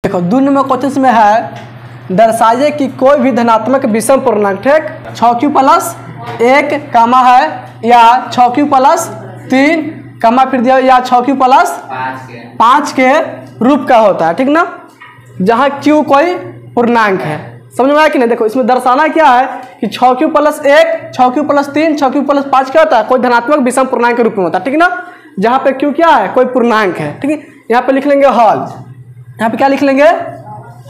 देखो 2 number question में है दर्शाइए कि कोई भी धनात्मक विषम पूर्णांक ठीक 6q प्लस 1 कामा है या 6q प्लस 3 कामा फिर दिया या 6q प्लस 5 के रूप का होता है, ठीक ना, जहाँ q कोई पूर्णांक है। समझ में आया कि नहीं। देखो इसमें दर्शाना क्या है कि 6q plus 1 6q plus 3 6q plus 5 क्या होता है, कोई धनात्मक विषम पूर्णांक के रूप में होता है, ठीक ना, जहाँ पे q क्या है, कोई पूर्णांक है, ठीक है। यहाँ पे लिख लेंगे हॉल, यहाँ पे क्या लिख लेंगे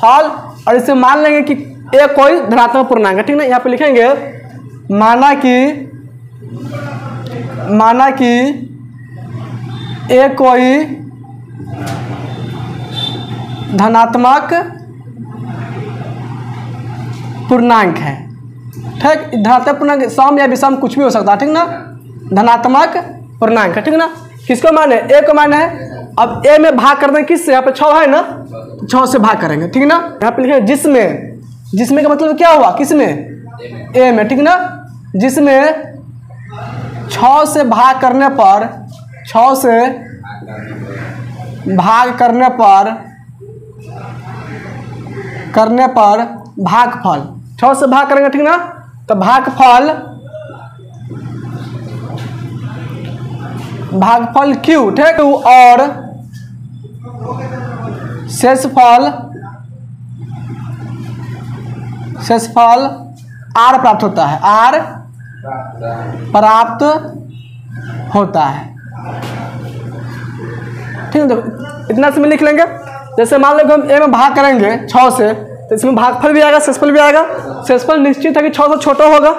हॉल, और इसे मान लेंगे कि ए कोई धनात्मक पूर्णांक है, ठीक ना। यहाँ पे लिखेंगे माना कि ए कोई धनात्मक पूर्णांक है, ठीक। धनात्मक पूर्णांक सम या विषम कुछ भी हो सकता है, ठीक ना, धनात्मक पूर्णांक है, ठीक ना। किसको माने, ए को माने है। अब ए में भाग कर दें किससे, यहाँ पे 6 है ना, 6 से भाग करेंगे, ठीक ना। यहाँ पे लिखेंगे जिसमें का मतलब क्या हुआ, किसमें, ए में, ठीक ना। जिसमें 6 से भाग करने पर 6 से भाग करने पर भागफल 6 से भाग करेंगे, ठीक ना, तो भागफल q, ठीक, और शेषफल r प्राप्त होता है, r प्राप्त होता है, ठीक है। देखो इतना से में लिख लेंगे। जैसे मान लो हम ए में भाग करेंगे 6 से, तो इसमें भागफल भी आएगा, शेषफल भी आएगा। शेषफल निश्चित है कि 6 से छोटा होगा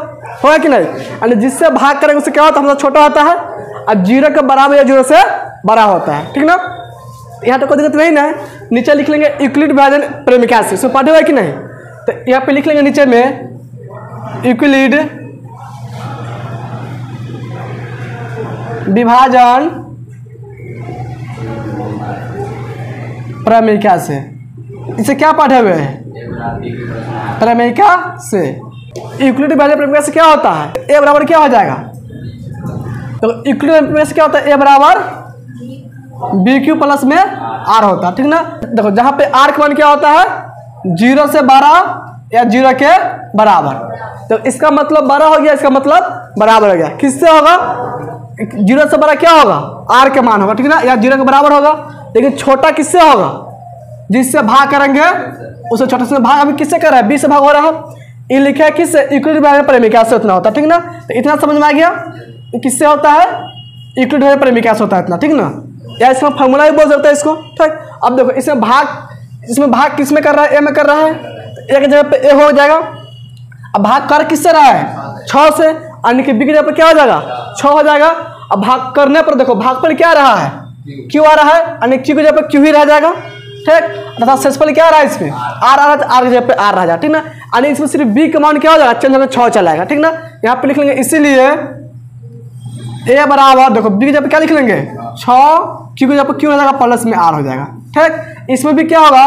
कि नहीं, यानी जिससे भाग करेंगे उससे क्या होता है, हमसे छोटा होता है, और 0 के बराबर या 0 से बड़ा होता है, ठीक ना। यहाँ तो कोई दिक्कत नहीं ना है। नीचे लिख लेंगे यूक्लिड विभाजन प्रेमिका से, इसमें पढ़े हुए कि नहीं, तो यहाँ पे लिख लेंगे नीचे में यूक्लिड विभाजन प्रमेयिका से। इसे क्या पढ़े हुए हैं, प्रमेयिका से। यूक्लिड विभाजन प्रमेयिका से क्या होता है, ए बराबर क्या हो जाएगा, तो यूक्लिड प्रमेय से क्या होता है, ए बराबर BQ प्लस में R होता है, ठीक ना। देखो जहाँ पे R का मान क्या होता है, 0 से 12 या 0 के बराबर, तो इसका मतलब 12 हो गया, इसका मतलब बराबर हो गया। किससे होगा, 0 से 12 क्या होगा, R के मान होगा, ठीक ना, या 0 के बराबर होगा। लेकिन छोटा किससे होगा, जिससे भाग करेंगे उससे छोटे से भाग। अभी किससे कर रहा है, 20 से भाग हो रहा है, ये लिखा है किससे, यूक्लिड विभाजन प्रेमिका से उतना होता है, ठीक ना। तो इतना समझ में आ गया किससे होता है, यूक्लिड विभाजन प्रेमिका से होता है इतना, ठीक ना, या इसका फॉर्मूला भी बोल सकता है इसको, ठीक। अब देखो इसमें भाग किस में कर रहा है, ए में कर रहा है, तो ए की जगह पे ए हो जाएगा। अब भाग कर किससे रहा है, 6 से, यानी कि बी की जगह पे क्या हो जाएगा, 6 हो जाएगा। अब भाग करने पर देखो भागफल क्या आ रहा है, क्यू आ रहा है, यानी क्यू की जगह पे क्यू ही रह जाएगा, ठीक। अर्थात शेषफल क्या आ रहा है, इसमें आर आ रहा है, आर की जगह पे आर रह जाएगा, ठीक ना। यानी इसमें सिर्फ बी का मान क्या हो जाएगा, चेंज होकर 6 चला जाएगा, ठीक ना। यहाँ पे लिख लेंगे इसीलिए ए बराबर, देखो बी की जगह पे क्या लिख लेंगे 6, क्यू की जगह पे क्यू हो जाएगा, प्लस में आर हो जाएगा, ठीक। इसमें भी क्या होगा,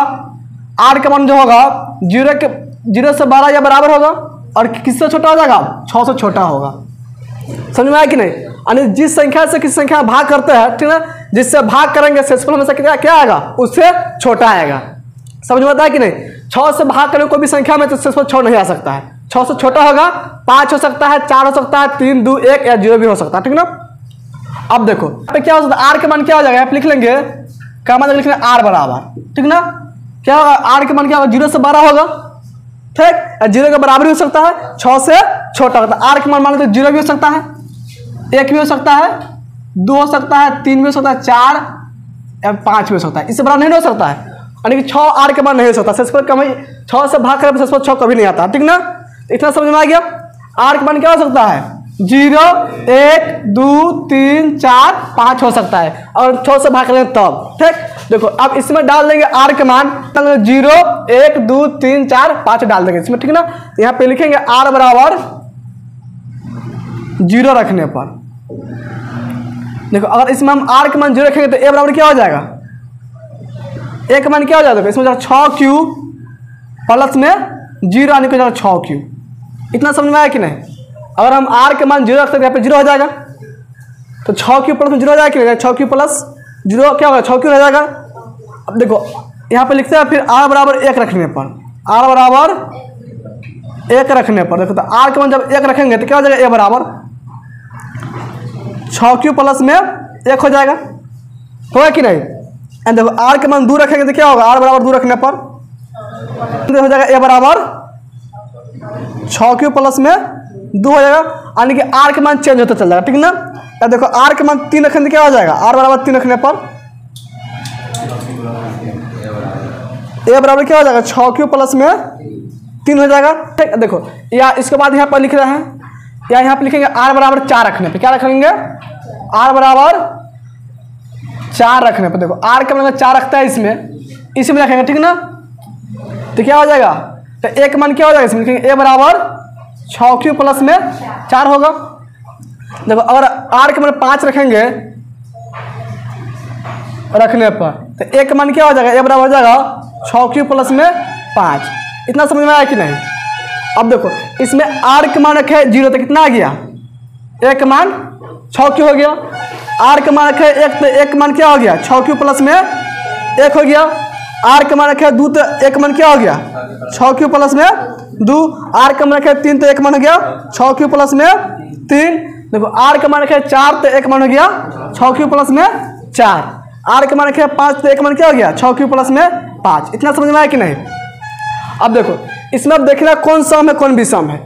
आर का मान जो होगा 0 से 12 या बराबर होगा, और किससे छोटा हो जाएगा, 6 से छोटा होगा। समझ में आया कि नहीं। यानी जिस संख्या से किस संख्या भाग करते हैं, ठीक ना, जिससे भाग करेंगे शेषफल हमेशा क्या आएगा, उससे छोटा आएगा। समझ में आता है कि नहीं। 6 से भाग करें कोई भी संख्या में तो शेषफल 6 नहीं आ सकता है, 6 से छोटा होगा, 5 हो सकता है, 4 हो सकता है, 3 2 1 या 0 भी हो सकता है, ठीक ना। अब देखो पे क्या हो सकता है, आर के मान क्या हो जाएगा, यहाँ पे लिख लेंगे क्या मान लिख लेंगे, आर बराबर, ठीक ना। क्या होगा, आर के मान क्या होगा, 0 से 12 होगा, ठीक, 0 के बराबर भी हो सकता है, 6 से छोटा होता है। आर के मान तो 0 भी हो सकता है, 1 भी हो सकता है, 2 हो सकता है, 3 भी हो सकता है, 4 या 5 भी हो सकता है, इससे बड़ा नहीं हो सकता है। यानी कि 6 आर के मान नहीं हो सकता, शेषफल कम 6 से भाग कर शेषफल 6 कभी नहीं आता, ठीक ना। इतना समझ में आ गया। आर के मान क्या हो सकता है, 0 1 2 3 4 5 हो सकता है, और 6 से भाग करें तब, ठीक। देखो अब इसमें डाल देंगे आर के मान 0 1 2 3 4 5 डाल देंगे इसमें, ठीक ना। यहाँ पे लिखेंगे आर बराबर 0 रखने पर, देखो अगर इसमें हम आर के मान 0 रखेंगे तो ए बराबर क्या हो जाएगा, ए का मान क्या हो जाएगा, इसमें 6q प्लस में 0 आने को 6q। इतना समझ में आया कि नहीं। अगर हम आर के मान 0 रखते हैं यहाँ पे 0 हो जाएगा, तो 6q प्लस में 0 हो जाएगा कि नहीं, 6q प्लस 0 क्या होगा, 6q रह जाएगा। अब देखो यहाँ पे लिखते हैं फिर r बराबर 1 रखने पर, r बराबर 1 रखने पर देखो, तो r के मान जब 1 रखेंगे तो क्या हो जाएगा, a बराबर 6q प्लस में 1 हो जाएगा, होगा कि नहीं। एंड देखो r के मान 2 रखेंगे तो क्या होगा, r बराबर 2 रखने पर हो जाएगा a बराबर 6q प्लस में 2 हो जाएगा, यानी कि r के मान चेंज होता चल जाएगा, ठीक ना। या देखो r के मान 3 रखेंगे तो क्या हो जाएगा, r बराबर 3 रखने पर a बराबर क्या हो जाएगा, 6q प्लस में 3 हो जाएगा, ठीक। देखो या इसके बाद यहाँ पर लिख रहे हैं, या यहाँ पर लिखेंगे r बराबर 4 रखने पे, क्या रखेंगे, r बराबर 4 रखने पर। देखो r का मतलब 4 रखता है इसमें रखेंगे, ठीक ना। तो क्या हो जाएगा, तो एक मान क्या हो जाएगा इसमें लिखेंगे, a बराबर 6q प्लस में 4 होगा। देखो अगर r के मतलब 5 रखेंगे रखने पर तो एक मान क्या हो जाएगा, a बराबर हो जाएगा 6q प्लस में 5। इतना समझ में आया कि नहीं। अब देखो इसमें r के मान रखे 0 तो कितना आ गया, एक मान 6q हो गया, r के मान रखे 1 तो एक मान क्या हो गया, 6q प्लस में 1 हो गया, r के मान रखे 2 तो एक मान क्या हो गया, 6q प्लस में 2, r के मान रखे 3 तो एक मान हो गया 6q प्लस में 3। देखो r के मान रखे 4 तो एक मान हो गया 6q प्लस में 4, r के मान रखे 5 तो एक मान क्या हो गया 6q प्लस में 5। इतना समझ में आया कि नहीं। अब देखो इसमें अब देखना कौन सम है कौन विषम है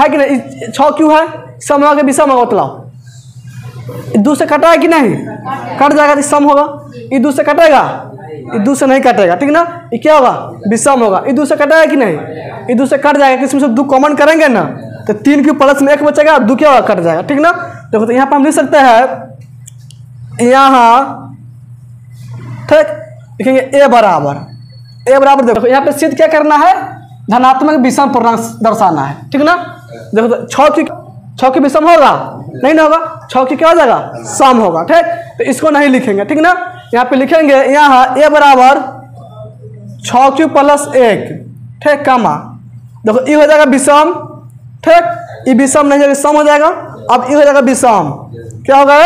कि नहीं। 6q है, सम होगा कि विषम होगा, बतलाओ। 2 से कटा है कि नहीं, कट जाएगा तो सम होगा। 2 से कटेगा, 2 से नहीं कटेगा, ठीक ना। ये क्या होगा, विषम होगा। 2 से कटेगा कि नहीं, 2 से कट जाएगा, किसी में से 2 कॉमन करेंगे ना तो 3q प्लस में 1 बचेगा, 2 क्या होगा, कट जाएगा, ठीक ना। देखो तो यहाँ पर हम लिख सकते हैं, यहाँ ठीक लिखेंगे a बराबर देखो यहाँ पे सिद्ध क्या करना है, धनात्मक विषम पूर्णांक दर्शाना है, ठीक ना। देखो तो 6q विषम होगा नहीं ना, होगा 6q क्या हो जाएगा, सम होगा, ठीक। तो इसको नहीं लिखेंगे, ठीक ना। यहाँ पे लिखेंगे यहाँ a बराबर 6q प्लस 1, ठीक, कामा देखो ये हो जाएगा विषम, ठीक, ये विषम नहीं जाएगा, सम हो जाएगा। अब ये हो जाएगा विषम, क्या होगा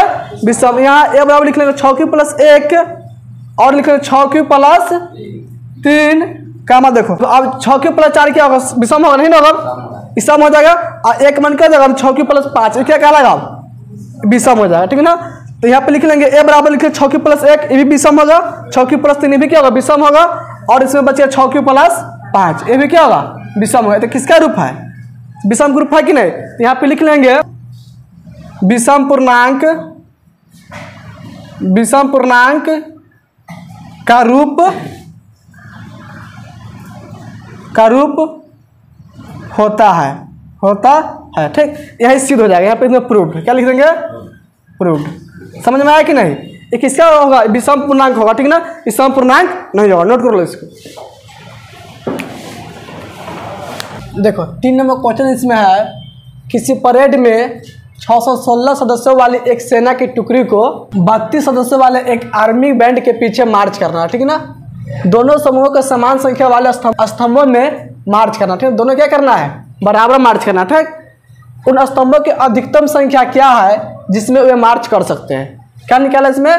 विषम। यहाँ a बराबर लिख लेंगे 6q प्लस 1 और लिख लेंगे 6q प्लस 3 कामा। देखो तो अब 6q प्लस 4 क्या होगा, विषम होगा नहीं ना, होगा विषम हो जाएगा। और एक मन क्या जाएगा 6q प्लस 5 क्या कहलाएगा, विषम हो जाएगा, ठीक है ना। तो यहाँ पे लिख लेंगे a बराबर लिखे 6q प्लस 1, ये भी विषम होगा, 6q प्लस 3 ये भी क्या होगा, विषम होगा। और इसमें बचे 6q प्लस 5 ये भी क्या होगा, विषम होगा। तो किसका रूप है, विषम ग्रुप है कि नहीं। तो यहाँ पे लिख लेंगे विषम पूर्णांक का रूप होता है, ठीक। यही सिद्ध हो जाएगा। यहाँ पे प्रूव्ड, क्या लिख देंगे, प्रूव्ड। समझ में आया कि नहीं। ये किसका होगा, विषम पूर्णांक होगा, ठीक ना, विषम पूर्णांक नहीं होगा, नोट कर लो इसको। देखो 3 नंबर क्वेश्चन इसमें है, किसी परेड में 616 सदस्यों वाली एक सेना की टुकड़ी को 32 सदस्यों वाले एक आर्मी बैंड के पीछे मार्च करना है, ठीक है ना। दोनों समूहों को समान संख्या वाले स्तंभों में मार्च करना, ठीक है। दोनों क्या करना है, बराबर मार्च करना, ठीक। उन स्तंभों की अधिकतम संख्या क्या है जिसमें वे मार्च कर सकते हैं, क्या निकाला इसमें,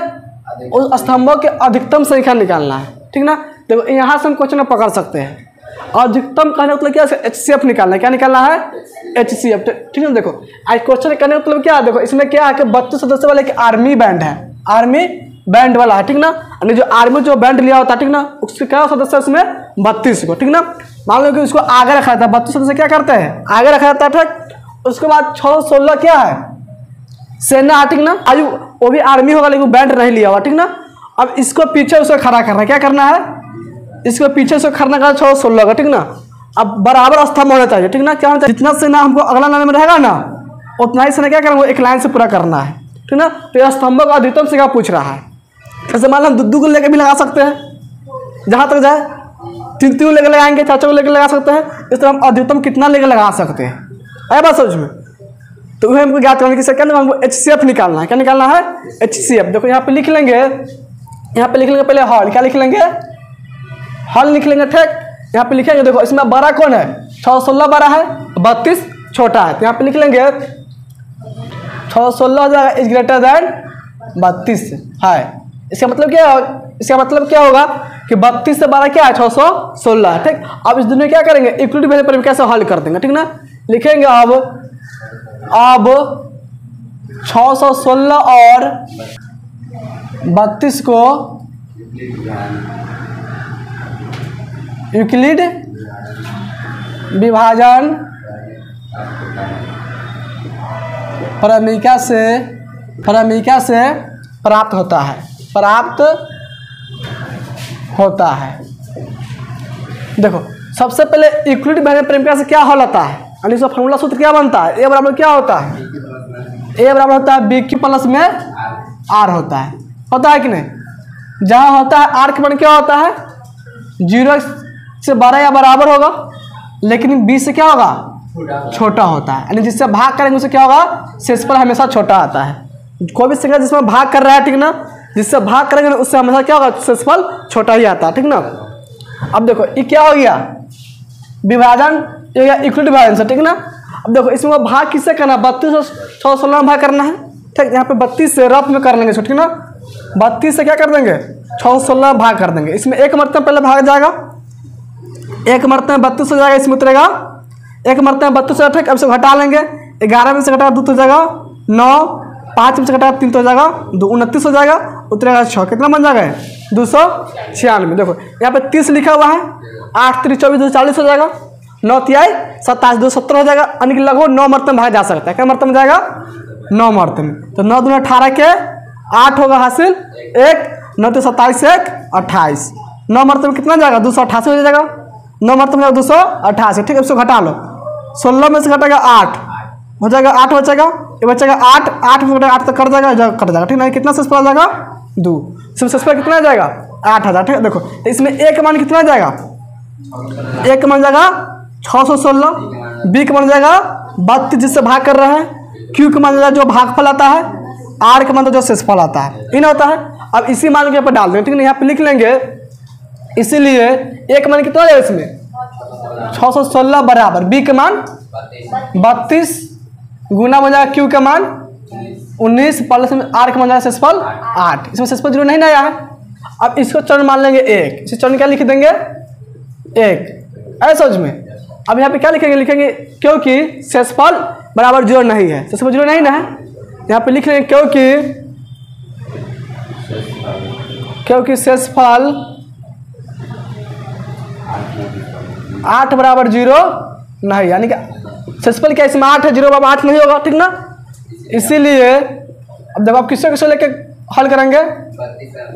उन स्तंभों की अधिकतम संख्या निकालना है, ठीक ना। देखो यहाँ से हम क्वेश्चन पकड़ सकते हैं, अधिकतम कहने मतलब क्या, HCF निकालना है, क्या निकालना है, HCF, ठीक है। देखो आज क्वेश्चन करने का मतलब क्या है, देखो इसमें क्या है कि 32 सदस्य वाले एक आर्मी बैंड है, आर्मी बैंड वाला है, ठीक ना। यानी जो आर्मी जो बैंड लिया होता है, ठीक ना, उसके क्या सदस्य उसमें 32 को, ठीक ना। मान लो कि उसको आगे रखा जाता है, 32 सदस्य क्या करते हैं, आगे रखा जाता है, ठीक। उसके बाद 616 क्या है, सेना है, ठीक ना। आज वो भी आर्मी होगा लेकिन बैंड नहीं लिया हुआ, ठीक ना। अब इसको पीछे उसको खड़ा करना है, क्या करना है, इसको पीछे से खड़ा करना 616 का, ठीक ना। अब बराबर स्तंभ होना चाहिए, ठीक ना। क्या होना चाहिए, जितना सेना हमको अगला लाइन में रहेगा ना उतना ही सेना क्या करना, एक लाइन से पूरा करना है, ठीक ना। तो यह स्तंभों का अधिकतम संख्या पूछ रहा है। जैसे मान लो हम 2 को लेकर भी लगा सकते हैं, जहाँ तक जाए 3 को लेकर लगाएंगे, 4 को लेकर लगा सकते हैं। इस तरह हम अधिकतम कितना लेकर लगा सकते हैं, है बात समझ में। तो वह हमको ज्ञात करने की सेकंड हमको HCF निकालना है, क्या निकालना है, HCF। देखो यहाँ पे लिख लेंगे, यहाँ पे लिख लेंगे पहले हॉल, क्या लिख लेंगे, हॉल लिख लेंगे, ठीक। यहाँ पे लिखेंगे, देखो इसमें बड़ा कौन है, 616 बड़ा है, 32 छोटा है। तो यहाँ पे लिख लेंगे 616 हो जाएगा इज ग्रेटर दैन 32 है, इसका मतलब क्या होगा कि 32 से 12 क्या है 616, ठीक। अब इस दुनिया क्या करेंगे, इक्वलिटी वैल्यू पर कैसे हल कर देंगे, ठीक ना। लिखेंगे अब 616 और 32 को यूक्लिड विभाजन प्रमेय से प्राप्त होता है। देखो सबसे पहले इक्वलिटी विभाजन प्रमेय से क्या हल होता है, यानी इसका फॉर्मूला सूत्र क्या बनता है, ए बराबर क्या होता है, ए बराबर होता है बी क्यू प्लस में आर होता है कि नहीं। जहाँ होता है आर के मान क्या होता है 0 से बड़ा या बराबर होगा, लेकिन बी से क्या होगा छोटा होता है, यानी जिससे भाग करेंगे उससे क्या होगा शेषफल हमेशा छोटा आता है। कोई भी संख्या जिसमें भाग कर रहा है, ठीक ना, जिससे भाग करेंगे उससे हमेशा क्या होगा शेषफल छोटा ही आता है, ठीक ना। अब देखो ये क्या हो गया विभाजन, ये गया इक्वलिटी विभाजन से, ठीक ना। अब देखो इसमें भाग किससे करना है 32 से 616 में भाग करना है, ठीक। यहाँ पे 32 से रफ में कर लेंगे, ठीक ना। 32 से क्या कर देंगे 616 भाग कर देंगे। इसमें एक मरतबा पहले भाग जाएगा, एक मरतबा में 32 हो जाएगा, इसमें उतरेगा एक मरतबा में 32 ठीक। अब इसे घटा लेंगे, 11 में से घटा 2 हो जाएगा 9, 5 में से घटा 3 हो जाएगा 2, 29 हो जाएगा, उतरेगा 6, कितना बन जाएगा 296। देखो यहाँ पे 30 लिखा हुआ है, 8 3 24 2 40 हो जाएगा, 9 3 27 2 17 हो जाएगा, यानी कि लगभग 9 मरतबा भाग जा सकता है। क्या मरतबा में जाएगा 9 मरतबा। तो 9 दूना 18 के 8 होगा हासिल 1, 9 तो 27 1 28, 9 मरतबा कितना जाएगा 288 हो जाएगा, 9 मरतबा 288, ठीक है। इसको घटा लो, 16 में से घटेगा 8 हो जाएगा, 8 बचेगा, ये बचेगा 8, 8 में 8 तक कट जाएगा, ठीक है। कितना शेषफल आ जाएगा 2, इसमें शेषफल कितना जाएगा 8000, ठीक है। देखो इसमें ए का मान कितना जाएगा, ए का मान जाएगा 616, बी का मान जाएगा 32 जिससे भाग कर रहा है, क्यू का मान जाएगा जो भागफल आता है, आर का मान जो शेषफल आता है, इन होता है। अब इसी मान के ऊपर डाल देंगे, ठीक है। यहाँ पे लिख लेंगे, इसीलिए एक मान कितना जाएगा इसमें 616 बराबर बी का मान 32 गुना हो जाएगा क्यू का मान 19 प्लस में आर का मान जाएगा शेषफल 8, इसमें शेषफल 0 नहीं आया है। अब इसको चरण मान लेंगे 1, इसे चरण क्या लिख देंगे 1, ऐसा समझ में। अब यहाँ पे क्या लिखेंगे क्योंकि शेषफल बराबर 0 नहीं है, शेषफल 0 नहीं ना है, यहाँ पे लिख लेंगे क्योंकि शेषफल 8 बराबर 0 नहीं, यानी कि शेषफल क्या इसमें 8 है, 0 बराबर 8 नहीं होगा, ठीक ना। इसीलिए अब देखो आप किससे लेके हल करेंगे,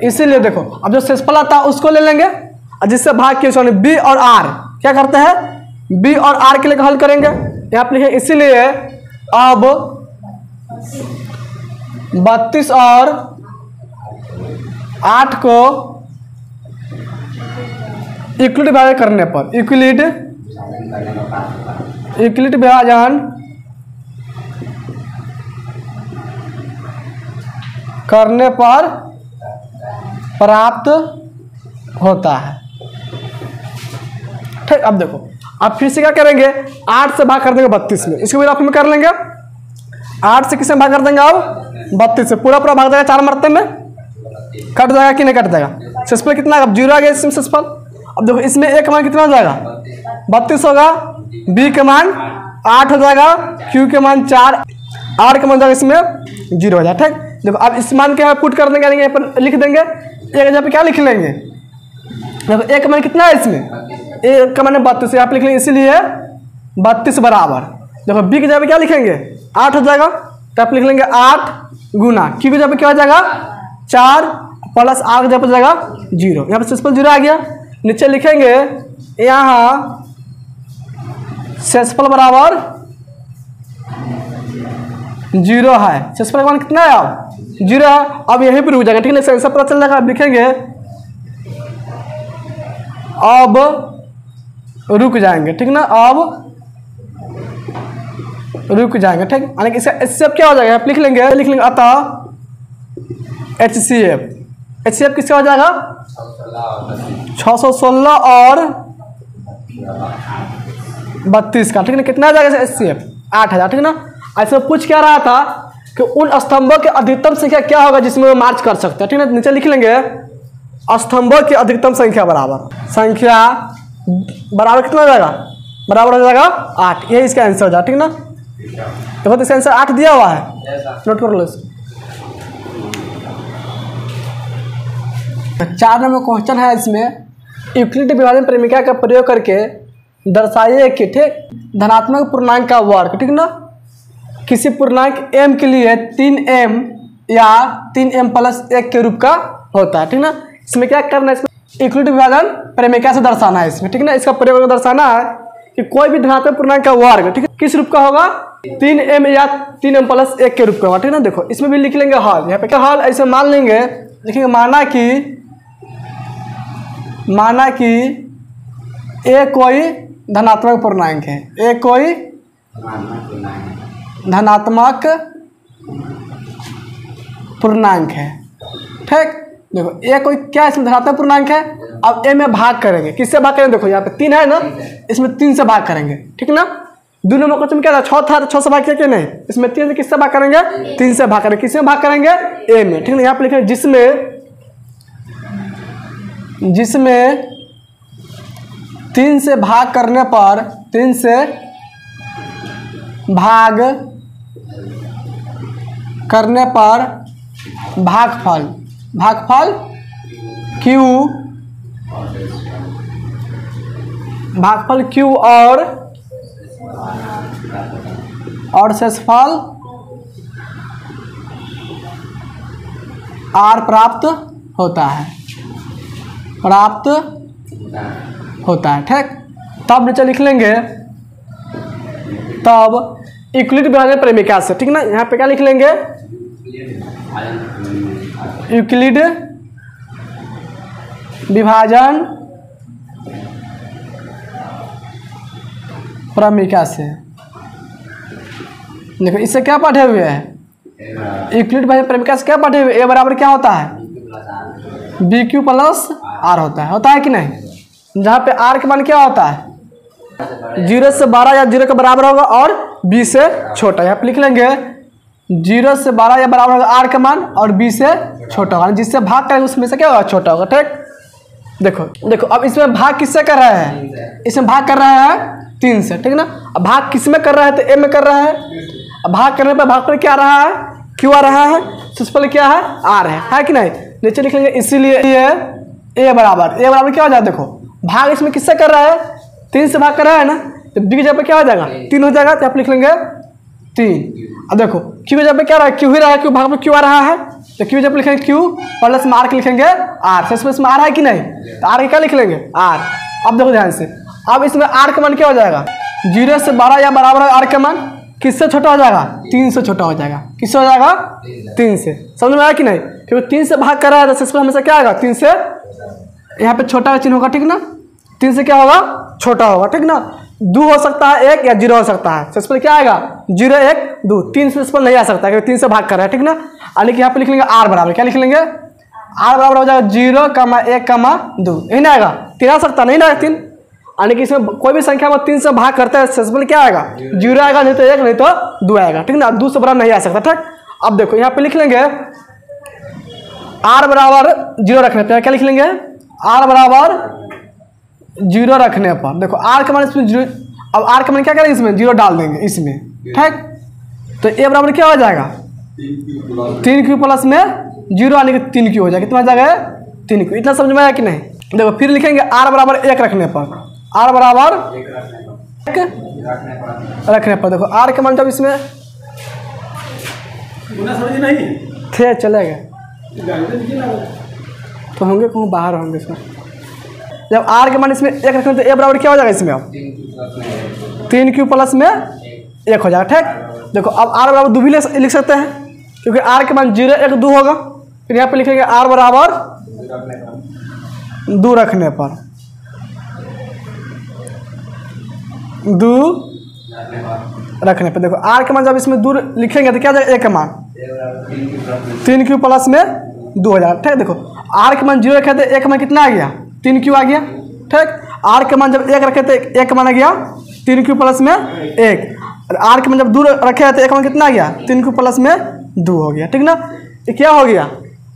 इसीलिए देखो अब जो शेषफल आता है उसको ले लेंगे, और जिससे भाग के बी और आर क्या करते हैं बी और आर के लिए हल करेंगे। यहाँ पे लिखे इसीलिए अब 32 और 8 को इक्वलिटी विभाजन करने पर इक्वलिटी विभाजन करने पर प्राप्त होता है, ठीक। अब देखो अब फिर से क्या करेंगे 8 से भाग कर देंगे 32 में, इसको भी रफ में कर लेंगे, 8 से किससे भाग कर देंगे अब 32 से, पूरा भाग जाएगा 4 मरतबे में, कट जाएगा कि नहीं कट जाएगा, शेषफल कितना अब 0 आ गया इसमें शेषफल। अब देखो इसमें ए का मान कितना हो जाएगा 32 होगा, बी का मान 8 हो जाएगा, क्यू के मान 4, आर का मान जाएगा इसमें 0 हो जाएगा, ठीक। देखो अब इस मान के यहाँ पुट कर देंगे, यहाँ पर लिख देंगे, एक जगह पे क्या लिख लेंगे, देखो ए का मान कितना है इसमें, ए का मान 32, यहाँ पे लिख लेंगे इसीलिए 32 बराबर, देखो बी की जगह पे क्या लिखेंगे 8 हो जाएगा, तो आप लिख लेंगे 8 गुना क्यू की जगह पे क्या हो जाएगा 4 प्लस आर की जगह पे जाएगा 0, यहाँ पे शेषफल 0 आ गया। नीचे लिखेंगे यहाँ शेषफल बराबर 0 है, शेषफल का मान कितना है अब 0 है। अब यहीं पर रुक जाएगा, ठीक है, इससे पता चल जाएगा। अब लिखेंगे अब रुक जाएंगे, ठीक ना, अब रुक जाएंगे, ठीक। यानी कि इससे अब क्या हो जाएगा, आप लिख लेंगे अतः HCF किसका हो जाएगा 616 और 32 का, ठीक है ना। कितना आ जाएगा HCF 8000, ठीक है ना। ऐसे पूछ क्या रहा था कि उन स्तंभों की अधिकतम संख्या क्या होगा जिसमें वो मार्च कर सकते हैं। ठीक है, नीचे लिख लेंगे स्तंभों की अधिकतम संख्या बराबर कितना हो जाएगा, बराबर हो जाएगा 8। ये इसका आंसर हो जाएगा। ठीक ना, देखो इसका आंसर 8 दिया हुआ है, नोट कर लो इसको। 4 नंबर क्वेश्चन है, इसमें यूक्लिड विभाजन प्रेमिका का प्रयोग करके दर्शाइए कि ठीक धनात्मक पूर्णांक का वर्ग, ठीक ना, किसी पूर्णांक m के लिए 3m या 3m प्लस 1 के रूप का होता है। ठीक ना, इसमें क्या करना है, इसमें यूक्लिड विभाजन प्रेमिका से दर्शाना है इसमें। ठीक ना, इसका प्रयोग करके दर्शाना है कि कोई भी धनात्मक पूर्णांक का वर्ग, ठीक है, किस रूप का होगा, 3m या 3m प्लस 1 के रूप का होगा। ठीक ना, देखो इसमें भी लिख लेंगे हल, यहाँ पे क्या हल ऐसे मान लेंगे, लिखेंगे माना कि ए कोई धनात्मक पूर्णांक है, ए कोई धनात्मक पूर्णांक है। ठीक, देखो ए कोई क्या इसमें धनात्मक पूर्णांक है। अब ए में भाग करेंगे, किससे भाग करेंगे, देखो यहाँ पे 3 है ना, इसमें 3 से भाग करेंगे। ठीक ना, 2 नंबर क्वेश्चन क्या था, 6 था, 6 से भाग किया कि नहीं, इसमें 3 से किससे भाग करेंगे, 3 से भाग करेंगे। किसमें भाग करेंगे, ए में। ठीक है, यहाँ पे लिखेंगे जिसमें 3 से भाग करने पर 3 से भाग करने पर भागफल Q और शेषफल R प्राप्त होता है। ठीक, तब नीचे लिख लेंगे तब यूक्लिड विभाजन प्रेमिका से। ठीक ना, यहाँ पे क्या लिख लेंगे, यूक्लिड विभाजन प्रेमिका से। देखो इससे क्या पढ़े हुए हैं, यूक्लिड विभाजन प्रेमिका से क्या पढ़े हुए, ए बराबर क्या होता है, BQ प्लस R होता है कि नहीं, जहाँ पे R के मान क्या होता है, 0 से 12 या 0 के बराबर होगा और B से छोटा। यहाँ पे लिख लेंगे 0 से 12 या बराबर होगा R का मान और B से छोटा होगा, जिससे भाग करेंगे उसमें से क्या होगा, छोटा होगा। ठीक, देखो अब इसमें भाग किससे कर रहे हैं, इसमें भाग कर रहे हैं 3 से। ठीक ना, अब भाग किस में कर रहा है, तो ए में कर रहा है। अब भाग करने पर भाग पर क्या आ रहा है, क्यों आ रहा है, सिंपल क्या है, R है कि नहीं। नीचे लिख लेंगे इसीलिए ए बराबर क्या हो जाएगा, देखो भाग इसमें किससे कर रहा है, 3 से भाग कर रहा है ना, तो बी की जगह पे क्या हो जाएगा, 3 हो जाएगा, तो आप लिख लेंगे 3। अब देखो क्यू की जगह पे क्या रहा है, क्यू ही रहा है, क्यों भाग में क्यू आ रहा है, तो क्यू जब लिखेंगे क्यू प्लस में आर के लिखेंगे आर, इसमें आर है कि नहीं, तो आर के क्या लिख लेंगे आर। अब देखो ध्यान से, अब इसमें आर का मान क्या हो जाएगा, 0 से 12 या बराबर है आर का मान, किससे छोटा हो जाएगा, 3 से छोटा हो जाएगा। किससे हो जाएगा, 3 से। समझ में आया कि नहीं, क्योंकि 3 से भाग कर रहा है तो इसमें हमेशा क्या आएगा, 3 से यहाँ पे छोटा का चिन्ह होगा। ठीक ना, 3 से क्या होगा, छोटा होगा। ठीक ना, 2 हो सकता है 1 या 0 हो सकता है, तो इस पर क्या आएगा 0 1 2, 3 से इस पर नहीं आ सकता क्योंकि 3 से भाग कर रहा है। ठीक ना, यानी कि यहाँ पे लिख लेंगे आर बराबर, क्या लिख लेंगे, आर बराबर हो जाएगा 0, 1, 2, यही ना आएगा, 3 आ सकता नहीं ना 3, यानी कि इसमें कोई भी संख्या में 3 से भाग करते हैं सिंपल क्या आएगा 0 आएगा, नहीं तो 1 नहीं तो 2 आएगा। ठीक ना, 2 से बड़ा नहीं आ सकता। ठीक, अब देखो यहाँ पे लिख लेंगे आर बराबर 0 रखने पर क्या लिख लेंगे, आर बराबर 0 रखने पर देखो आर का मान इसमें 0, अब आर का मान क्या करेंगे, इसमें 0 डाल देंगे इसमें। ठीक, तो ए बराबर क्या हो जाएगा 3Q प्लस में 0 आने के 3Q हो जाएगा, कितना हो जाएगा 3Q। इतना समझ में आया कि नहीं। देखो फिर लिखेंगे आर बराबर 1 रखने पर, आर बराबर 1 रखने पर देखो आर का मान जब इसमें थे चलेगा तो होंगे कहूँ बाहर होंगे इसमें, जब आर के मान इसमें 1 रखने तो ए बराबर क्या हो जाएगा, इसमें अब 3Q प्लस में 1 हो जाएगा। ठीक, देखो अब आर बराबर 2 भी लिख सकते हैं क्योंकि आर के मान 0 1 2 होगा। फिर यहाँ पे लिखेंगे आर बराबर 2 रखने पर 2 रखने पर देखो आर के मान जब इसमें 2 लिखेंगे तो क्या जाएगा, ए का मान 3Q प्लस में 2 हो जाएगा। ठीक, देखो आर के मान 0 रखे थे, ए का मान कितना आ गया 3Q आ गया। ठीक, आर के मान जब 1 रखे थे, ए का मान आ गया 3Q प्लस में 1, और आर के मान जब 2 रखे थे, ए का मान कितना आ गया 3Q प्लस में 2 हो गया, ठीक ना। ये क्या हो गया,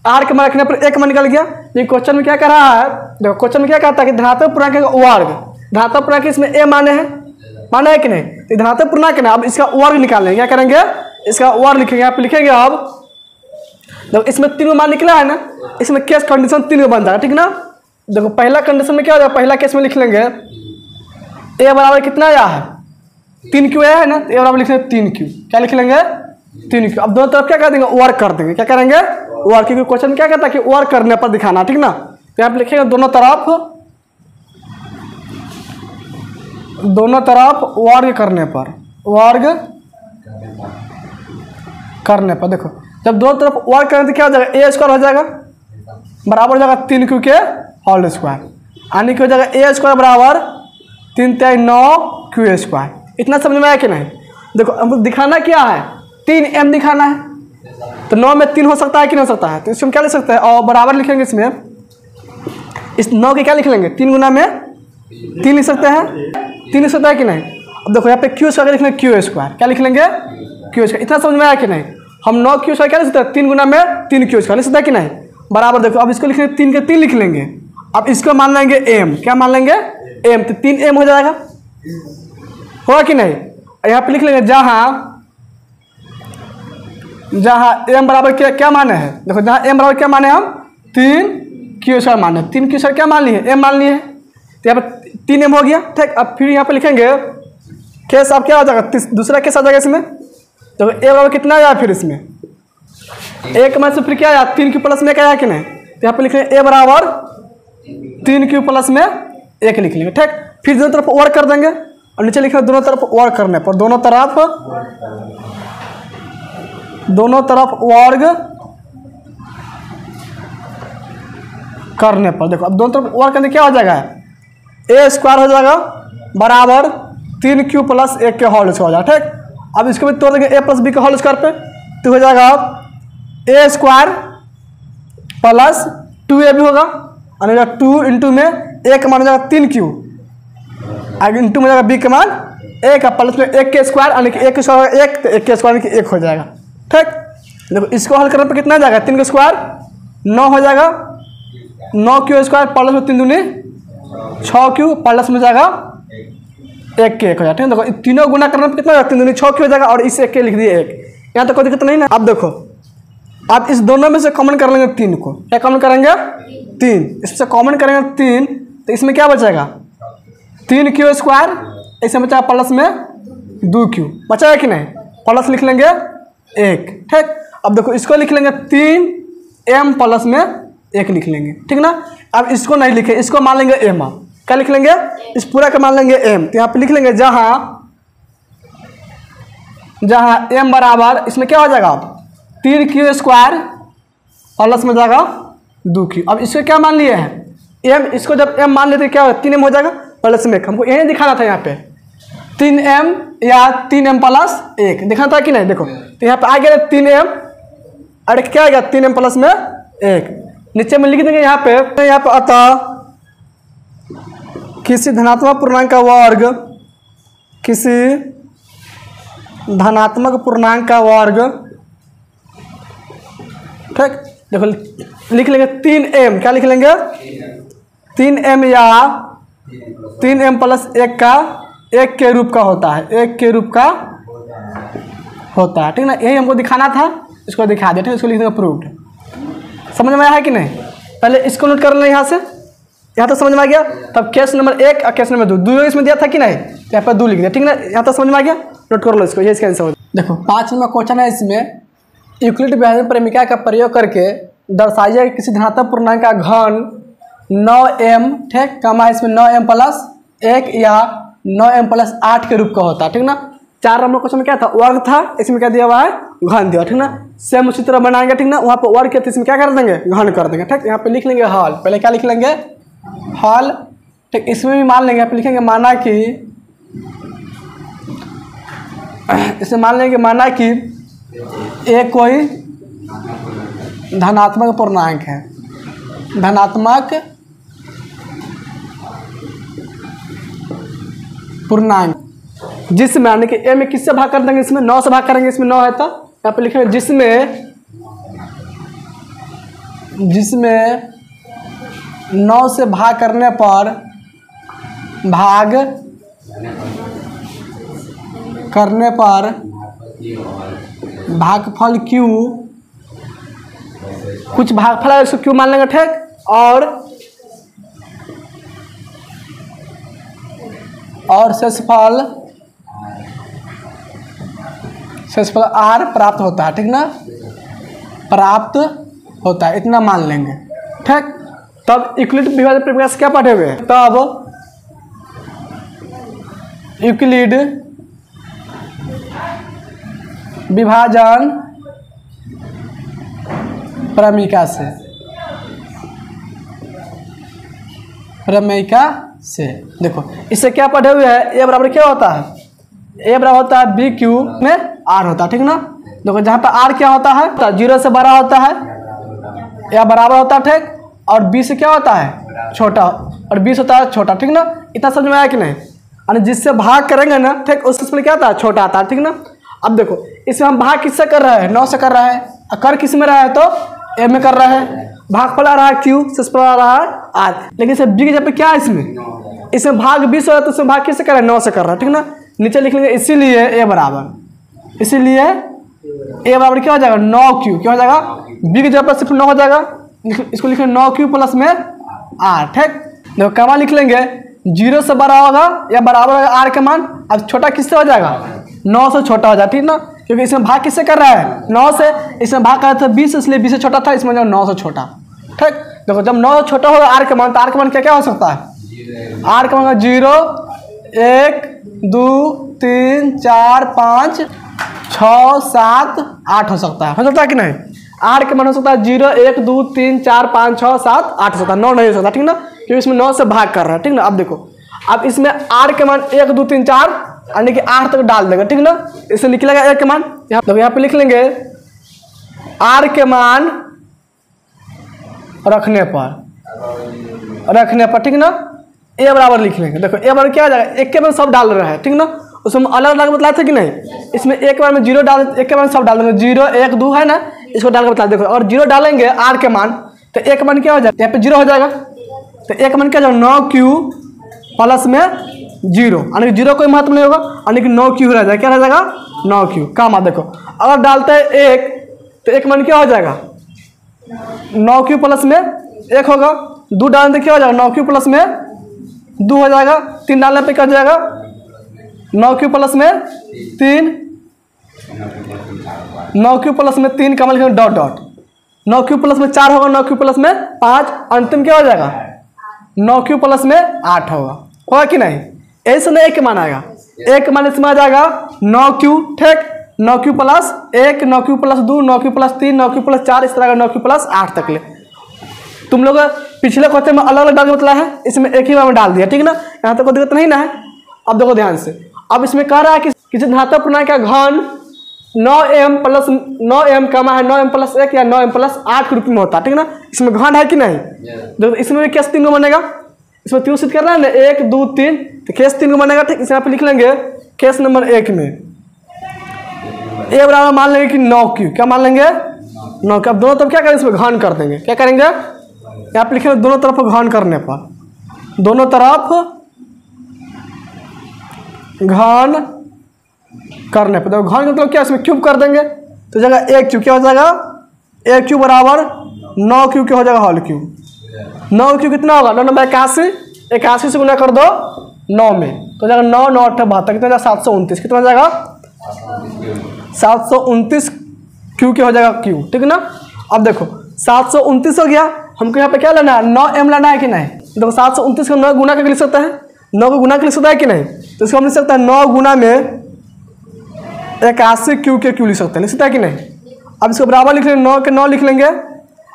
r के मान रखने पर एक मान निकल गया। ये क्वेश्चन में क्या कर रहा है, देखो क्वेश्चन में क्या कहता है कि धनात्मक पूर्णांक का वर्ग, धनात्मक पूर्णांक इसमें a माने हैं, माना है कि नहीं। तो धनात्मक पूर्णांक है ना, अब इसका वर्ग निकालेंगे, क्या करेंगे, इसका वर्ग लिखेंगे। यहाँ पे लिखेंगे अब देखो इसमें 3 मान निकला है ना, इसमें केस कंडीशन 3 बन जाएगा, ठीक ना। देखो पहला कंडीशन में क्या हो जाएगा, पहला केस में लिख लेंगे a बराबर कितना आया है 3q आया है ना, तो a बराबर लिख लेंगे 3q, क्या लिख लेंगे 3q। अब दोनों तरफ क्या कर देंगे, वर्ग कर देंगे, क्या करेंगे वर्ग, क्योंकि क्वेश्चन क्या कहता है कि वर्ग करने पर दिखाना, ठीक ना। तो यहाँ पे लिखेंगे दोनों तरफ वर्ग करने पर, वर्ग करने पर देखो जब दोनों तरफ वर्ग करें तो क्या हो जाएगा, a स्क्वायर हो जाएगा बराबर हो जाएगा 3q के होल स्क्वायर, यानी कि हो जाएगा a स्क्वायर बराबर 3 × 9 q स्क्वायर। इतना समझ में आया कि नहीं। देखो हमको दिखाना क्या है, 3m दिखाना है, तो 9 में 3 हो सकता है कि नहीं हो सकता है, तो इसमें क्या लिख सकते हैं, और बराबर लिखेंगे इसमें, इस 9 के क्या लिख लेंगे 3 गुना में 3 लिख सकते हैं, 3 लिख सकता है कि नहीं। अब देखो यहाँ पे q स्क्वायर लिख लेंगे q स्क्वायर, क्या लिख लेंगे q स्क्वायर। इतना समझ में आया कि नहीं। हम 9 q स्क्वायर क्या लिख सकते हैं, 3 गुना में 3 q स्क्वायर लिख सकते हैं कि नहीं बराबर। देखो अब इसको लिख लेंगे 3 के 3 लिख लेंगे, अब इसको मान लेंगे m, क्या मान लेंगे m, तो 3m हो जाएगा, होगा कि नहीं। यहाँ पे लिख लेंगे जहाँ m बराबर क्या माने हैं, देखो जहाँ m बराबर क्या माने हम 3q स्क्वायर माने, 3q स्क्वायर क्या मान लिए m मान लिए, तो यहाँ पे 3m हो गया, ठीक। अब फिर यहाँ पे लिखेंगे केस, अब क्या हो जाएगा, दूसरा केस आ जाएगा इसमें। तो a बराबर कितना आया, फिर इसमें एक में से फिर क्या आया 3q प्लस में क्या आया कि नहीं, तो यहाँ पे लिख लेंगे a बराबर 3q प्लस में 1 लिख लेंगे, ठीक। फिर दोनों तरफ वर्ग कर देंगे और नीचे लिखेंगे दोनों तरफ वर्ग करने पर, दोनों तरफ वर्ग करने पर। देखो अब दोनों तरफ वर्ग करने क्या हो जाएगा, a स्क्वायर हो जाएगा बराबर 3q प्लस 1 के होल स्क्वायर हो जाएगा, ठीक। अब इसको भी तोड़ देंगे a प्लस b के होल स्क्वायर पे, तो हो जाएगा a स्क्वायर प्लस 2a भी होगा, यानी 2 इंटू में a का मान हो जाएगा 3q, आगे इंटू में जाएगा b का मान 1 का प्लस में 1 के स्क्वायर, यानी कि 1 के स्क्वायर 1, तो 1 के स्क्वायर यानी कि 1 हो जाएगा, ठीक। देखो इसको हल करने पर कितना जाएगा, 3 का स्क्वायर 9 हो जाएगा, 9q स्क्वायर प्लस में 3 दूनी 6q प्लस में जाएगा 1 के 1 हो जाएगा, ठीक है। देखो तीनों गुना करने पर कितना हो जाएगा, 3 दूनी 6q हो जाएगा, और इस 1 के लिख दिए 1, यहाँ तो कोई दिक्कत नहीं ना। अब देखो आप इस दोनों में से कॉमन कर लेंगे 3 को, क्या कॉमन करेंगे 3, इससे कॉमन करेंगे 3, तो इसमें क्या बचेगा 3q स्क्वायर, इसमें बचा प्लस में 2q बचा है कि नहीं, प्लस लिख लेंगे 1, ठीक। अब देखो इसको लिख लेंगे 3m प्लस में 1 लिख लेंगे, ठीक ना। अब इसको नहीं लिखे, इसको मान लेंगे m, क्या लिख लेंगे इस पूरा का मान लेंगे m, तो यहाँ पे लिख लेंगे जहाँ m बराबर इसमें क्या हो जाएगा 3q स्क्वायर प्लस में जाएगा 2q। अब इसको क्या मान लिए हैं m, इसको जब m मान लेते क्या होगा 3m हो जाएगा प्लस में 1, हमको यही दिखाना था यहाँ पे 3m या 3m प्लस 1 दिखाना था कि नहीं। देखो तो यहाँ पे आ गया 3m, अरे क्या आ गया 3m प्लस में 1, नीचे में लिख देंगे यहाँ पे अतः किसी धनात्मक पूर्णांक का वर्ग, किसी धनात्मक पूर्णांक का वर्ग, ठीक। देखो लिख लेंगे 3m, क्या लिख लेंगे 3m या 3m प्लस 1 का 1 के रूप का होता है, 1 के रूप का होता है, ठीक ना। यही हमको दिखाना था, इसको दिखा दिया, ठीक। इसको लिख देंगे प्रूव्ड। समझ में आया है कि नहीं, पहले इसको नोट कर लें यहाँ से, यहाँ तो समझ में आ गया। तब केस नंबर 1 और केस नंबर 2 इसमें दिया था कि नहीं, यहाँ पर 2 लिख दिया, ठीक ना। यहाँ तो समझ में आ गया, नोट कर लो इसको, ये इसका आंसर हो। देखो 5 नंबर क्वेश्चन है, इसमें यूक्लिड विभाजन प्रेमिका का प्रयोग करके दर्शाइए किसी धनात्मक पूर्णांक का घन 9m, ठीक, कमा इसमें 9m प्लस 1 या 9m प्लस 8 के रूप का होता है, ठीक ना। 4 नंबर क्वेश्चन में क्या था, वर्ग था, इसमें क्या दिया हुआ है घन दिया, ठीक ना। सेम उसी तरह बनाएंगे, ठीक ना। वहाँ पर वर्ग किया, इसमें क्या कर देंगे घन कर देंगे, ठीक। यहाँ पे लिख लेंगे हल, पहले क्या लिख लेंगे हल, ठीक। इसमें भी मान लेंगे, यहाँ पे लिखेंगे माना कि ये कोई धनात्मक पूर्णांक है, धनात्मक पूर्णांक जिसमें यानी कि ए में किससे भाग कर देंगे, इसमें 9 से भाग करेंगे, इसमें 9 है तो यहाँ पे लिखेंगे जिसमें 9 से भाग करने पर भागफल Q, कुछ भागफल है उसको Q मान लेंगे, ठीक। और शेषफल R प्राप्त होता है, ठीक ना, प्राप्त होता है, इतना मान लेंगे, ठीक। तब यूक्लिड विभाजन प्रक्रिया से क्या पढ़े हुए? तब यूक्लिड विभाजन प्रमेयिका से देखो इससे क्या पढ़े हुए हैं? ए बराबर क्या होता है? ए बराबर होता है बी क्यू में आर होता है, ठीक ना। देखो जहाँ पे आर क्या होता है? 0 से बड़ा होता है या बराबर होता है, ठीक। और बी से क्या होता है? छोटा, और 20 होता है छोटा, ठीक ना। इतना समझ में आया कि नहीं? यानी जिससे भाग करेंगे ना, ठीक, उसमें क्या आता है? छोटा आता है, ठीक ना। अब देखो इसमें हम भाग किससे कर रहे हैं? 9 से कर रहे हैं। कर किस में रहा है? तो ए में कर रहे हैं। भागफल आ रहा है Q, शेषफल आ रहा है R। लेकिन इसे बी के जब पे क्या है? इसमें भाग 20 हो रहा है, तो इसमें भाग किससे कर रहे हैं? 9 से कर रहा है, ठीक ना। नीचे लिख लेंगे इसीलिए ए बराबर क्या हो जाएगा? 9Q। क्या हो जाएगा? बी की जगह पर सिर्फ 9 हो जाएगा, इसको लिख लेंगे 9Q प्लस में R, ठीक। देखो कमा लिख लेंगे 0 से बड़ा होगा या बराबर होगा R के मान। अब छोटा किससे हो जाएगा? 9 से छोटा हो जाएगा, ठीक ना, क्योंकि इसमें भाग किससे कर रहा है? 9 से। इसमें भाग कर रहा था 20, इसलिए 20 से छोटा था, इसमें 9 से छोटा, ठीक। देखो जब 9 से छोटा होगा R के मान, तो R के मान क्या क्या हो सकता है? R का मान 0, 1, 2, 3, 4, 5, 6, 7, 8 हो सकता है कि नहीं? R के मान हो सकता है 0, 1, 2, 3, 4, 5, 6, 7, 8 हो सकता है, 9 नहीं हो सकता, ठीक ना, क्योंकि इसमें 9 से भाग कर रहा है, ठीक ना। अब देखो अब इसमें R के मान 1, 2, 3, 4 यानी कि 8 तक डाल देंगे, ठीक ना। इससे निकलेगा 1 के मान। यहाँ पे लिख लेंगे R के मान रखने पर, ठीक ना, ए बराबर लिख लेंगे। देखो ए बराबर क्या आ जाएगा? 1 के मान सब डाल रहा है, ठीक ना। उसमें अलग अलग बतलाए थे कि नहीं? इसमें 1 के बार में 0 डाल, 1 के बार में सब डाल देंगे, 0, 1, 2 है ना, इसको डाल के बता देखो। और 0 डालेंगे R के मान, तो 1 मान क्या हो जाएगा? यहाँ पे 0 हो जाएगा, तो 1 मान क्या हो जाएगा? 9Q प्लस में 0, यानी कि 0 कोई महत्व नहीं होगा, यानी कि 9Q रह जाएगा। क्या रह जाएगा? 9Q का मान। देखो अगर डालते हैं 1, तो 1 मान क्या हो जाएगा? 9Q प्लस में 1 होगा। 2 डालने तो क्या हो जाएगा? 9Q प्लस में 2 हो जाएगा। 3 डालने पे कर जाएगा 9Q प्लस में 3, 9Q प्लस में 3 का मतलब डॉट डॉट, 9Q प्लस में 4 होगा, 9Q प्लस में 5, अंतिम क्या हो जाएगा? 9Q प्लस में 8 होगा कि नहीं? ऐसे नहीं 1 के मान आएगा, 1 के मान इसमें आ जाएगा 9Q, ठीक। 9Q plus 1, 9Q plus 2, 9Q plus 3, 9Q plus 4, इस तरह का 9Q प्लस 8 तक ले। तुम लोग पिछले क्वेश्चन में अलग अलग डाल के बतला है, इसमें एक ही बार में डाल दिया, ठीक ना। यहाँ तक कोई दिक्कत नहीं ना है। अब देखो ध्यान से, अब इसमें कह रहा है कि किसी धातु प्रणाली का घन 9m प्लस 9m कमा है 9m प्लस 1 या 9m प्लस 8 के रूप में होता है, ठीक ना। इसमें घन है कि नहीं? देखो इसमें भी केस 3 को बनेगा, इसमें 3 सिद्ध करना है ना, 1, 2, 3, तो केस 3 को बनेगा, ठीक। इस यहाँ पे लिख लेंगे केस नंबर 1 में ए बराबर मान लेंगे कि 9Q, क्या मान लेंगे? 9Q। अब दोनों तरफ क्या करेंगे? इसमें घन कर देंगे। क्या करेंगे? यहाँ पे लिखेंगे दोनों तरफ घन करने पर, दोनों तरफ घन करने पर, देखो घन मतलब क्या? इसमें क्यूब कर देंगे, तो जगह 1Q क्या हो जाएगा? 1Q बराबर 9Q क्या हो जाएगा? Whole cube. 9Q कितना होगा? 9 9 81, 81 से गुना कर दो 9 में, तो जाएगा 9 9 8 72, कितना जाएगा? 729, कितना जाएगा? 729 Q क्या हो जाएगा? Q, ठीक ना। अब देखो 729 हो गया, हमको यहाँ पे क्या लेना है? 9m लेना है कि नहीं? देखो 729 को 9 गुना करके लिख सकते हैं, 9 को गुना करके लिख सकता है कि नहीं? तो इसको हम लिख सकते हैं 9 गुना में 81 Q के Q लिख सकते हैं, लिख सकते हैं कि नहीं? अब इसको बराबर लिख लेंगे, 9 के 9 लिख लेंगे।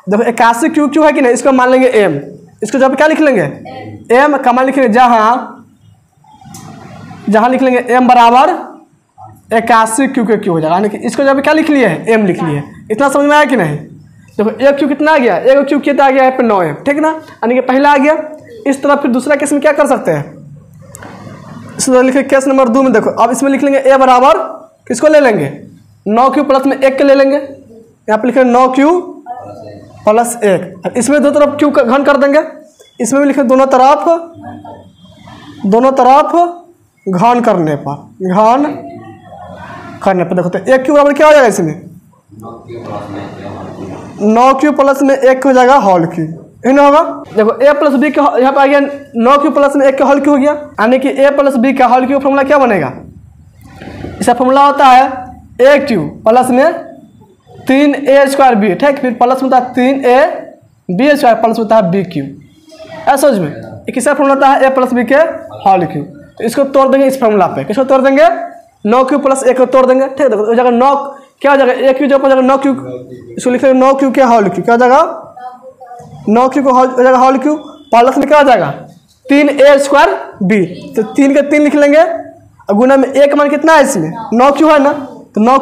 देखो 81 Q है कि नहीं? इसको मान लेंगे m, इसको जब क्या लिख लेंगे? m का मान लिख लेंगे, जहाँ लिख लेंगे m बराबर 81 Q के Q हो जाएगा, यानी कि इसको जब क्या लिख लिए है? m लिख लिए। इतना समझ में आया कि नहीं? देखो 1 Q कितना आ गया? 1 Q कितना आ गया? यहाँ पे 9m, ठीक ना, यानी कि पहला आ गया। इस तरह फिर दूसरा केस में क्या कर सकते हैं? इस तरह लिखे केस नंबर 2 में। देखो अब इसमें लिख लेंगे a बराबर, किसको ले लेंगे? 9 क्यू प्लस में 1 के ले लेंगे, यहाँ पे लिखेंगे 9 क्यू प्लस 1। इसमें दो तरफ क्यू का घन कर देंगे, इसमें भी लिखेंगे दोनों तरफ घन करने पर देखो तो 1 क्यू बराबर क्या हो जाएगा इसमें 9 क्यू प्लस में 1 हो जाएगा होल क्यू, यही ना होगा। देखो a प्लस बी का यहाँ पे आ गया 9 क्यू प्लस में 1 का होल क्यू हो गया, यानी कि a प्लस बी का होल क्यू फॉर्मूला क्या बनेगा, इसका फॉर्मूला होता है a क्यू प्लस में 3a स्क्वायर बी, ठीक, फिर प्लस में होता है 3a बी स्क्वायर प्लस में होता है बी क्यू। ऐसा समझ में किसका फॉर्मूला होता है a प्लस बी के होल क्यू। तो इसको तोड़ देंगे इस फॉर्मूला पे, किसको तोड़ देंगे 9 क्यू प्लस 1 को तोड़ देंगे, ठीक। देखो जगह 9 क्या हो जाएगा a क्यू जो हो जाएगा 9 क्यू, इसको लिख लेंगे 9 क्यू के होल क्यू, क्या हो जाएगा 9 क्यू को हो जाएगा होल क्यू, प्लस में क्या हो जाएगा 3a स्क्वायर बी, तो 3 के 3 लिख लेंगे और गुना में a का मान कितना है इसमें 9 क्यू है ना, तो 9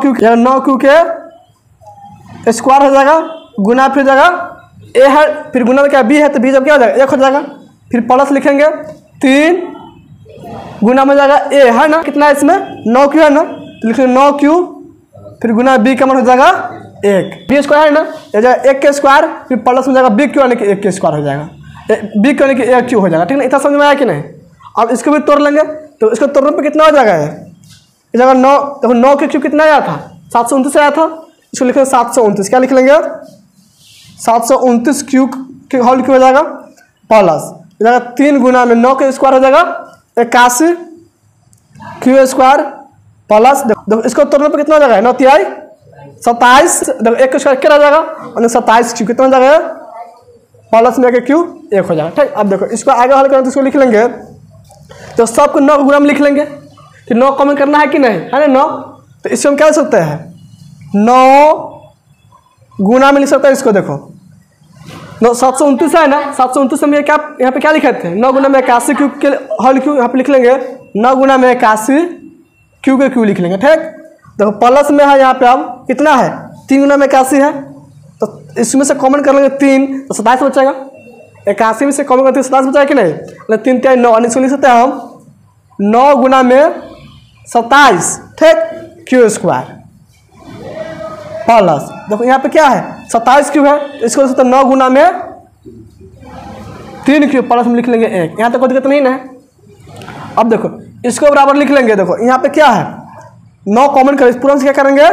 क्यू के स्क्वायर हो जाएगा, गुना फिर जाएगा a है, फिर गुना में क्या b है, तो b जब क्या हो जाएगा 1 हो जाएगा, फिर प्लस लिखेंगे 3 गुना में जाएगा a है ना, कितना है इसमें 9 क्यू है ना, तो लिखेंगे 9 क्यू फिर गुना b का मान हो जाएगा 1, बी स्क्वायर है ना, ये जाएगा 1 के स्क्वायर, फिर प्लस में जाएगा बी क्यू यानी कि 1 के स्क्वायर हो जाएगा, बी क्यू यानी कि 1 क्यू हो जाएगा, ठीक है। इतना समझ में आया कि नहीं। अब इसको भी तोड़ लेंगे, तो इसको तोड़ने पे कितना हो जाएगा ये जगह 9, देखो 9 के क्यू कितना आया था 729 आया था, इसको लिखेंगे 729, क्या लिख लेंगे 729 क्यू के होल क्यू हो जाएगा, प्लस जाएगा 3 गुना में 9 के स्क्वायर हो जाएगा 81 क्यू स्क्वायर, प्लस देखो इसको तोड़ने पर कितना हो जाएगा 9 तिहाई 27, देखो 1 स्क्वायर क्या रह जाएगा और 27 क्यू कितना हो जाएगा प्लस में क्यू 1 हो जाएगा, ठीक। अब देखो इसको आगे हल करें तो इसको लिख लेंगे, तो सबको 9 गुना में लिख लेंगे, कि 9 कॉमन करना है कि नहीं, है ना 9, तो इससे हम क्या लिख सकते हैं 9 गुना में लिख सकते हैं इसको, देखो 729 है ना, 729 में क्या यहाँ पे क्या लिखे थे 9 गुना में 81 क्यू के होल क्यू, यहाँ पे लिख लेंगे 9 गुना में 81 क्यू के क्यू लिख लेंगे, ठीक। देखो प्लस में है यहाँ पे अब कितना है 3 गुना में 81 है, तो इसमें से कॉमन कर लेंगे 3 तो 27 बचेगा, 81 में से कॉमन करते 27 बचेगा कि नहीं, 3 3 9, इसको लिख सकते हैं हम 9 गुना में 27, ठीक, क्यू स्क्वायर प्लस देखो यहाँ पे क्या है 27 क्यू है, इसको लिख सकते हैं 9 गुना में 3 क्यू प्लस में लिख लेंगे 1, यहाँ तक कोई दिक्कत नहीं है। अब देखो इसको बराबर लिख लेंगे, देखो यहाँ पे क्या है 9 कॉमन करेंगे, पूरा से क्या करेंगे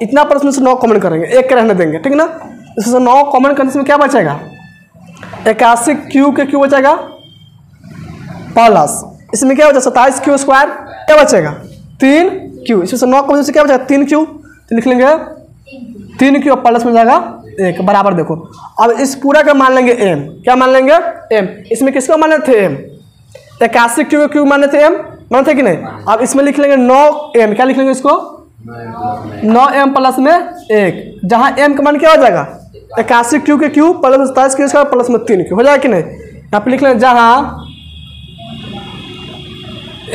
इतना प्लस में से 9 कॉमन करेंगे, 1 के रहने देंगे, ठीक ना। इससे 9 कॉमन करने में क्या बचेगा 81 क्यू के क्यू बचेगा, प्लस इसमें क्या बचा 27 क्यू स्क्वायर, क्या बचेगा 3 क्यू, इसमें से 9 कॉमन से क्या बचेगा 3 क्यू, तो लिख लेंगे 3 क्यू प्लस में जाएगा 1 बराबर। देखो अब इस पूरा का मान लेंगे m, क्या मान लेंगे m, इसमें किसको माने थे m 81 क्यू के क्यू माने थे m, माने थे कि नहीं। अब इसमें लिख लेंगे 9m, क्या लिख लेंगे इसको 9m प्लस में 1, जहाँ m का मान क्या हो जाएगा 81 क्यू के Q plus 27 Q square plus में 3 क्यू हो जाएगा कि नहीं। यहाँ पे लिख लेंगे जहाँ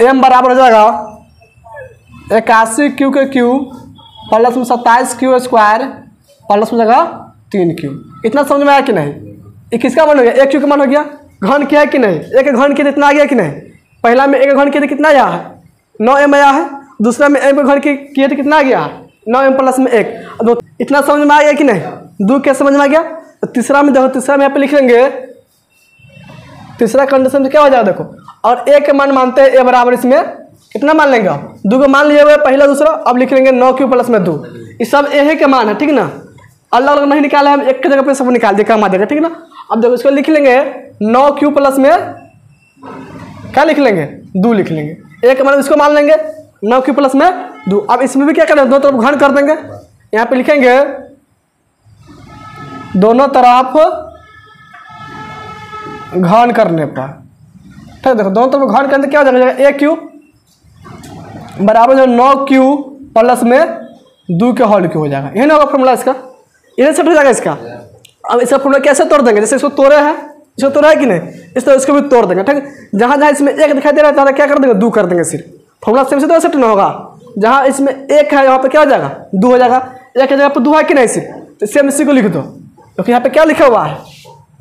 m बराबर हो जाएगा 81 क्यू के क्यू प्लस में 27 क्यू स्क्वायर प्लस में जाएगा 3 क्यू। इतना समझ में आया कि नहीं। ये किसका मान हो गया 1 क्यू का मान हो गया, घन किया है कि नहीं, 1 के घन किया तो इतना आ गया कि नहीं। पहला में 1 का घन किया तो कितना आया है 9m आया है, दूसरा में m का घन किया तो कितना आ गया 9m प्लस में 1, इतना समझ में आ गया कि नहीं। 2 कैसे समझ में आ गया, तो तीसरा में देखो, तीसरा में यहाँ पे लिख लेंगे, तीसरा कंडीशन में क्या हो जाएगा देखो, और a के मान मानते हैं a बराबर इसमें कितना मान लेंगे आप 2 को मान लिए हुए पहला दूसरा, अब लिख लेंगे 9 क्यू प्लस में 2, ये सब a के मान है, ठीक ना, अलग अलग नहीं निकाला हम, एक की जगह पे सब निकाल दिया काम आ जाएगा, ठीक ना। अब देखो इसको लिख लेंगे 9 क्यू प्लस में क्या लिख लेंगे 2 लिख लेंगे, एक मतलब इसको मान लेंगे 9 क्यू प्लस में 2। अब इसमें भी क्या करेंगे दोनों तरफ घन कर देंगे, यहाँ पे लिखेंगे दोनों तरफ घन करने पर, ठीक है। देखो दोनों तरफ घन करने क्या हो जाएगा a क्यू बराबर जो 9 क्यू प्लस में 2 के होल क्यू हो जाएगा, यही ना होगा फॉर्मूला इसका, इधर सेट हो जाएगा इसका। अब इसका फॉर्मूला कैसे तोड़ देंगे, जैसे इसको तोड़े है, इसको तोड़ा है कि नहीं, इस तरह इसको भी तोड़ देंगे, ठीक है। जहाँ जहाँ इसमें 1 दिखाई दे रहा है क्या कर देंगे 2 कर देंगे, सिर्फ फॉर्मूला सेम से तो सेट ना होगा। जहाँ इसमें 1 है यहाँ पे क्या हो जाएगा 2 हो जाएगा, 1 की जगह पर 2 है कि नहीं, सिर्फ तो सेम इसी को लिख दो, क्योंकि यहाँ पे क्या लिखा हुआ है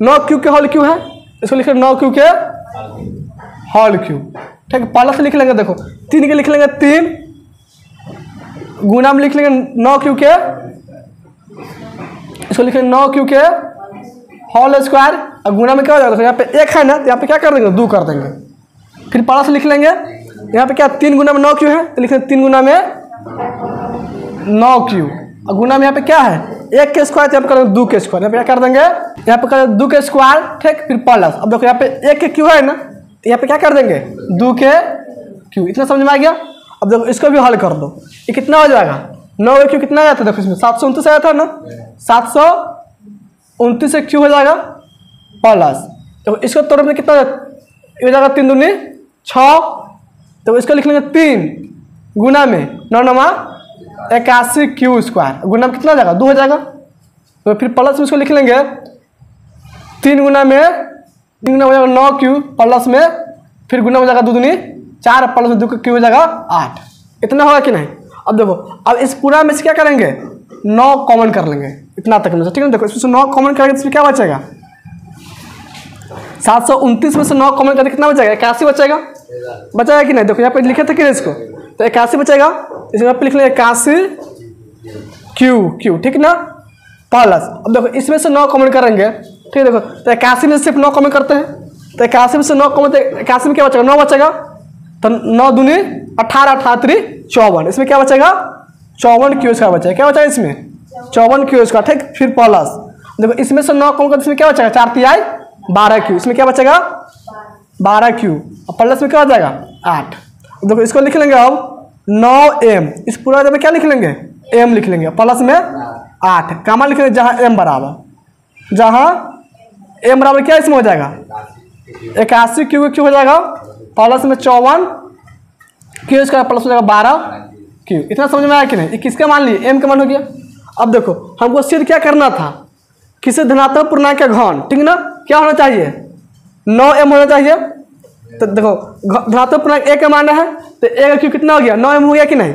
9 क्यू के होल क्यू है, इसको लिख 9 क्यू के होल क्यू, ठीक है। प्लस लिख लेंगे, देखो 3 के लिख लेंगे 3 गुना में लिख लेंगे 9q के, इसको लिख लेंगे 9q के होल स्क्वायर, और गुना में क्या हो जाएगा, तो यहाँ पे 1 है ना, तो यहाँ पे क्या कर देंगे 2 कर देंगे। फिर प्लस लिख लेंगे, यहाँ पे क्या 3 गुना में 9q है, तो लिख लेंगे 3 गुना में 9q, और गुना में यहाँ पे क्या है 1 के स्क्वायर, यहाँ पे कर देंगे 2 के स्क्वायर, यहाँ पे क्या कर देंगे, यहाँ पे कर देंगे 2 के स्क्वायर, ठीक। फिर प्लस, अब देखो यहाँ पे 1 के क्यू है ना, तो यहाँ पे क्या कर देंगे 2 के क्यू। इतना समझ में आ गया। अब देखो इसको भी हल कर दो, ये कितना हो जाएगा 9 के क्यू कितना आया था, देखो इसमें 729 आया था ना, 729 से क्यू हो जाएगा प्लस, तो इसको तोड़ में कितना हो जाएगा 3 दूनी 6, तो इसको लिख लेंगे 3 गुना में 9 9 81 क्यू स्क्वायर, गुना में कितना हो जाएगा 2 हो जाएगा। तो फिर प्लस में इसको लिख लेंगे 3 गुना में हो जाएगा 9q, प्लस में फिर गुना हो जाएगा 2 दूनी 4, प्लस में 2 क्यू हो जाएगा 8। इतना होगा कि नहीं। अब देखो, अब इस पूरा में से क्या करेंगे 9 कॉमन कर लेंगे, इतना तक में से, ठीक है। देखो इसमें से 9 कॉमन करेंगे तो इसमें क्या बचेगा 729 में से 9 कॉमन करके कितना बचेगा 81 बचेगा, बचेगा कि नहीं। देखो यहाँ पे लिखे थे कि इसको, तो 81 बचेगा, इसमें पे लिख लेंगे 81 क्यू, ठीक ना प्लस। अब देखो इसमें से 9 कॉमन करेंगे, ठीक है। देखो तो 81 में सिर्फ 9 कॉमन करते हैं, तो 81 में से 9 कॉमन, तो 81 में क्या बचेगा 9 बचेगा, तो 9 दूनी 18 18 3 54, इसमें क्या बचेगा 54 क्यू स्क्वायर बचेगा, क्या बचेगा इसमें 54 क्यू स्क्वायर, ठीक। फिर प्लस देखो इसमें से 9 कॉमन करते इसमें क्या बचेगा 4 3 12 क्यू, इसमें क्या बचेगा 12 क्यू, और प्लस में क्या हो जाएगा 8। देखो इसको लिख लेंगे अब 9m, इस पूरा में क्या लिख लेंगे m लिख लेंगे, प्लस में 8 कामा लिख लेंगे, जहाँ m बराबर, जहाँ m बराबर क्या इसमें हो जाएगा 81 क्यू हो जाएगा, प्लस में 54 क्यू इसका प्लस हो जाएगा 12 क्यू। इतना समझ में आया कि नहीं। ये किसका मान लिए m का मान हो गया। अब देखो हमको सिर्फ क्या करना था, किसी धनात्मक पूर्णांक का घन, ठीक ना, क्या होना चाहिए 9m होना चाहिए। तो देखो धनात्मक पूर्णांक a का मान है, तो a का क्यू कितना हो गया 9m हो गया कि नहीं,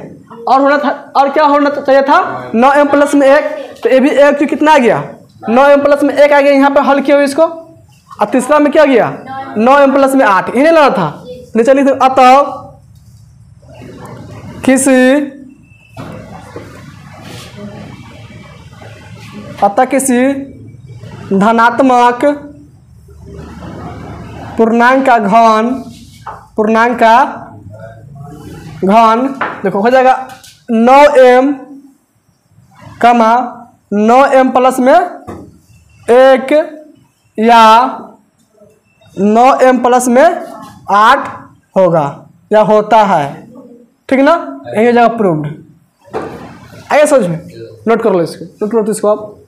और होना था, और क्या होना चाहिए था 9m प्लस में 1, तो ये भी a का क्यू कितना आ गया 9m प्लस में 1 आ गया, यहाँ पे हल किया इसको। और तीसरा में क्या गया 9m प्लस में 8, इन्हें लाना था नीचे लिख दो। अतः किसी धनात्मक पूर्णांक का घन देखो हो जाएगा 9m 9m प्लस में 1 या 9m प्लस में 8 होगा या होता है, ठीक ना। यही हो जाएगा प्रूव्ड। आइए समझ में, नोट कर लो इसको, नोट करो तो इसको आप।